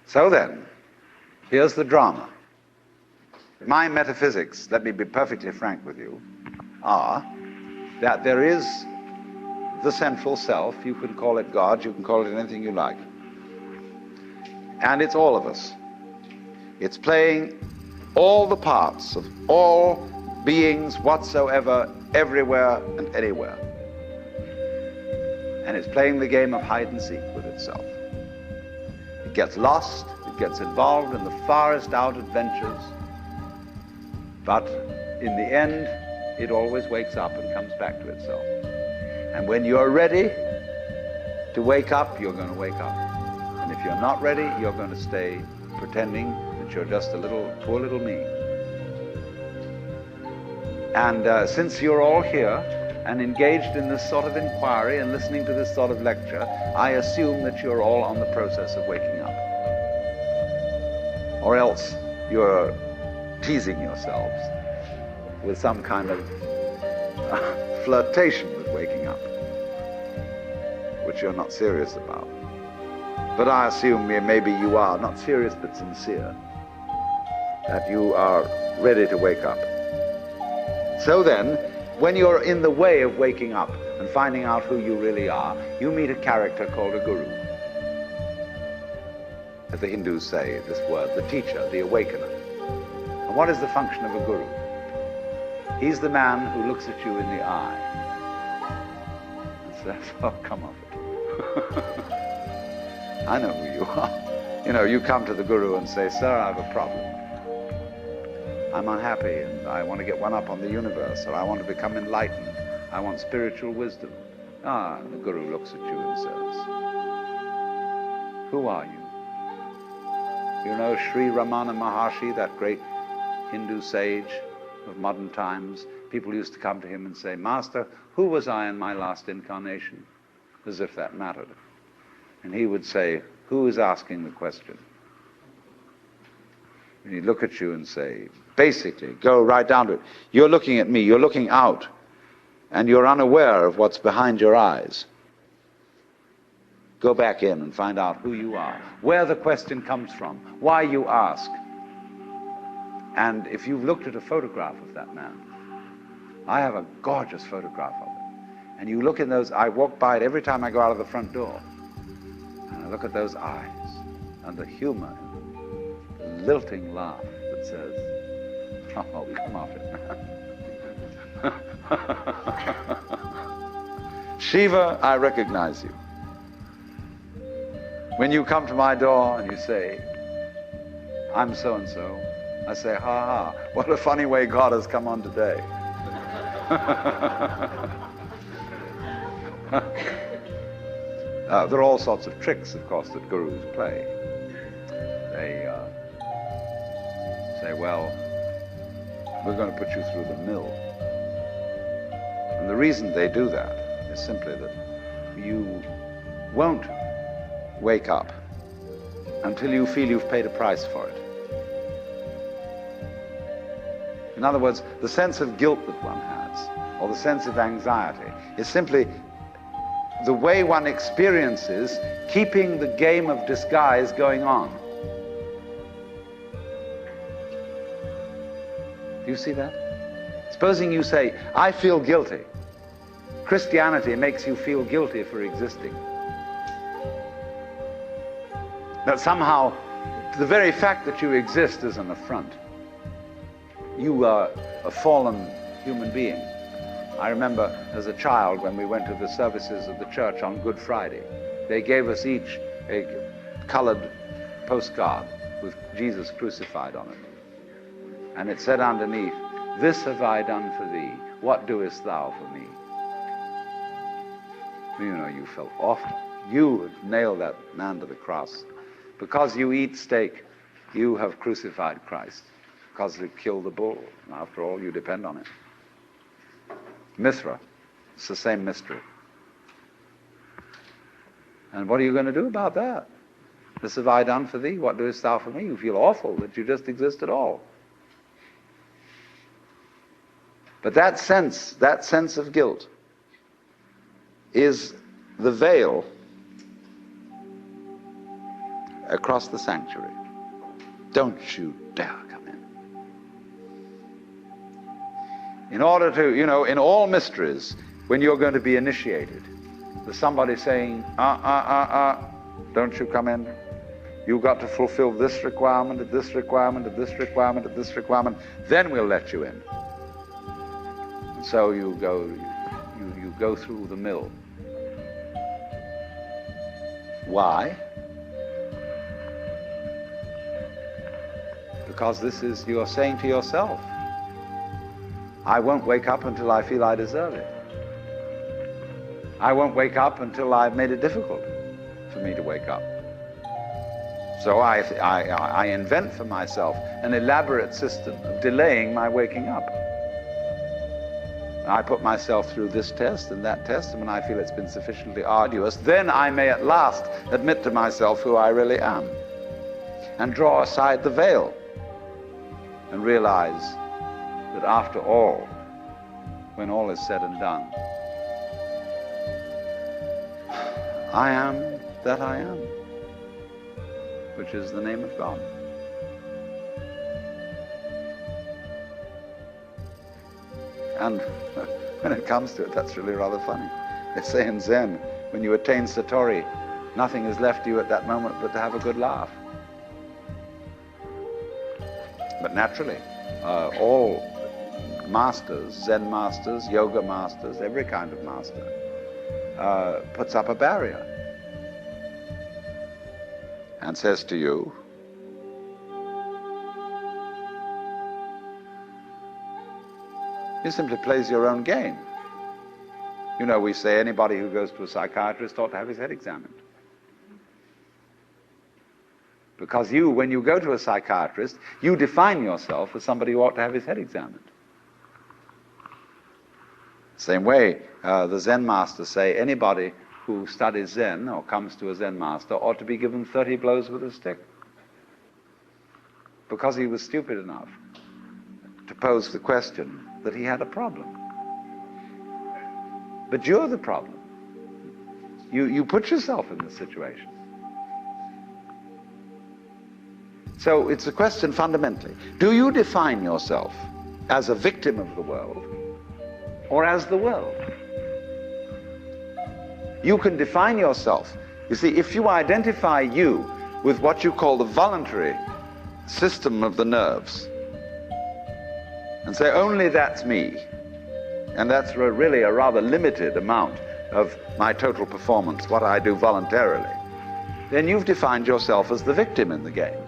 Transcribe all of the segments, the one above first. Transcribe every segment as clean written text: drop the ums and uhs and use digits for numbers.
So then, here's the drama. My metaphysics, let me be perfectly frank with you, are that there is the central self. You can call it God, you can call it anything you like. And it's all of us. It's playing all the parts of all beings whatsoever, everywhere and anywhere. And it's playing the game of hide and seek with itself. It gets lost, it gets involved in the farthest out adventures, but in the end, it always wakes up and comes back to itself. And when you're ready to wake up, you're going to wake up. And if you're not ready, you're going to stay pretending that you're just a little, poor little me. And since you're all here and engaged in this sort of inquiry and listening to this sort of lecture, I assume that you're all on the process of waking up. Or else you're teasing yourselves with some kind of flirtation with waking up, which you're not serious about. But I assume maybe you are, not serious but sincere, that you are ready to wake up. So then, when you're in the way of waking up and finding out who you really are, you meet a character called a guru. As the Hindus say this word, the teacher, the awakener. And what is the function of a guru? He's the man who looks at you in the eye and says, oh, come off it. I know who you are. You know, you come to the guru and say, sir, I have a problem. I'm unhappy and I want to get one up on the universe, or I want to become enlightened. I want spiritual wisdom. Ah, the guru looks at you and says, who are you? You know Sri Ramana Maharshi, that great Hindu sage of modern times? People used to come to him and say, Master, who was I in my last incarnation? As if that mattered. And he would say, who is asking the question? And he'd look at you and say, basically, go right down to it. You're looking at me, you're looking out, and you're unaware of what's behind your eyes. Go back in and find out who you are, where the question comes from, why you ask. And if you've looked at a photograph of that man, I have a gorgeous photograph of it. And you look in those, I walk by it every time I go out of the front door. And I look at those eyes and the humor, the lilting laugh that says, oh, come off it, man. Shiva, I recognize you. When you come to my door and you say, I'm so-and-so, I say, ha ha, what a funny way God has come on today. There are all sorts of tricks, of course, that gurus play. They say, well, we're going to put you through the mill. And the reason they do that is simply that you won't wake up until you feel you've paid a price for it. In other words, the sense of guilt that one has, or the sense of anxiety, is simply the way one experiences keeping the game of disguise going on. Do you see that? Supposing you say, I feel guilty. Christianity makes you feel guilty for existing. That somehow the very fact that you exist is an affront. You are a fallen human being. I remember as a child when we went to the services of the church on Good Friday, they gave us each a colored postcard with Jesus crucified on it. And it said underneath, this have I done for thee, what doest thou for me? You know, you felt awful. You had nailed that man to the cross. Because you eat steak, you have crucified Christ. Because you killed the bull. And after all, you depend on it. Mithra, it's the same mystery. And what are you going to do about that? This have I done for thee, what doest thou for me? You feel awful that you just exist at all. But that sense of guilt is the veil across the sanctuary. Don't you dare come in. In order to, in all mysteries, when you're going to be initiated, there's somebody saying, don't you come in. You've got to fulfill this requirement, and this requirement, and this requirement, and this requirement, then we'll let you in. And so you go through the mill. Why? Because this is, you're saying to yourself, I won't wake up until I feel I deserve it. I won't wake up until I've made it difficult for me to wake up. So I invent for myself an elaborate system of delaying my waking up. I put myself through this test and that test, and when I feel it's been sufficiently arduous, then I may at last admit to myself who I really am, and draw aside the veil, and realize that after all, when all is said and done, I am that I am, which is the name of God. And when it comes to it, that's really rather funny. They say in Zen, when you attain Satori, nothing is left to you at that moment but to have a good laugh. But naturally, all masters, Zen masters, yoga masters, every kind of master, puts up a barrier and says to you, he simply plays your own game. We say anybody who goes to a psychiatrist ought to have his head examined. Because when you go to a psychiatrist, you define yourself as somebody who ought to have his head examined. Same way, the Zen masters say anybody who studies Zen or comes to a Zen master ought to be given 30 blows with a stick. Because he was stupid enough to pose the question that he had a problem. But you're the problem. You put yourself in this situation. So it's a question fundamentally. Do you define yourself as a victim of the world or as the world? You can define yourself. You see, if you identify you with what you call the voluntary system of the nerves and say, only that's me, and that's really a rather limited amount of my total performance, what I do voluntarily, then you've defined yourself as the victim in the game.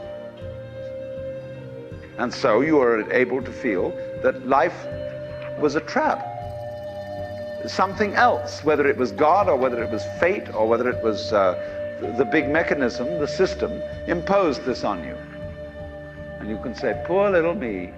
And so you are able to feel that life was a trap. Something else, whether it was God or whether it was fate or whether it was the big mechanism, the system, imposed this on you. And you can say, poor little me.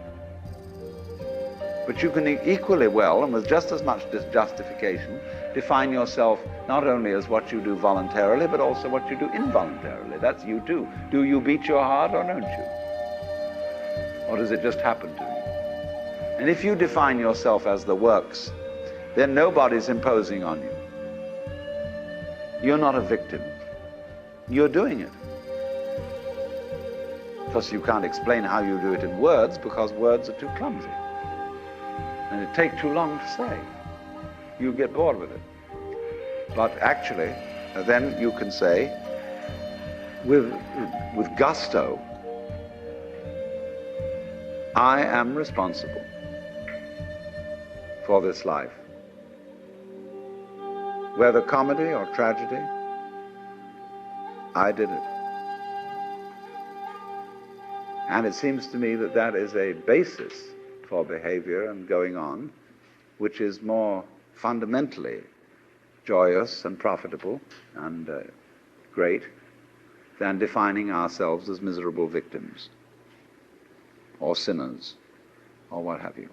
But you can equally well, and with just as much justification, define yourself not only as what you do voluntarily, but also what you do involuntarily. That's you too. Do you beat your heart or don't you? Or does it just happen to you? And if you define yourself as the works, then nobody's imposing on you. You're not a victim. You're doing it. Because you can't explain how you do it in words, because words are too clumsy. And it takes too long to say. You get bored with it. But actually, then you can say, with gusto, I am responsible for this life. Whether comedy or tragedy, I did it. And it seems to me that that is a basis for behavior and going on, which is more fundamentally joyous and profitable and great than defining ourselves as miserable victims or sinners or what have you.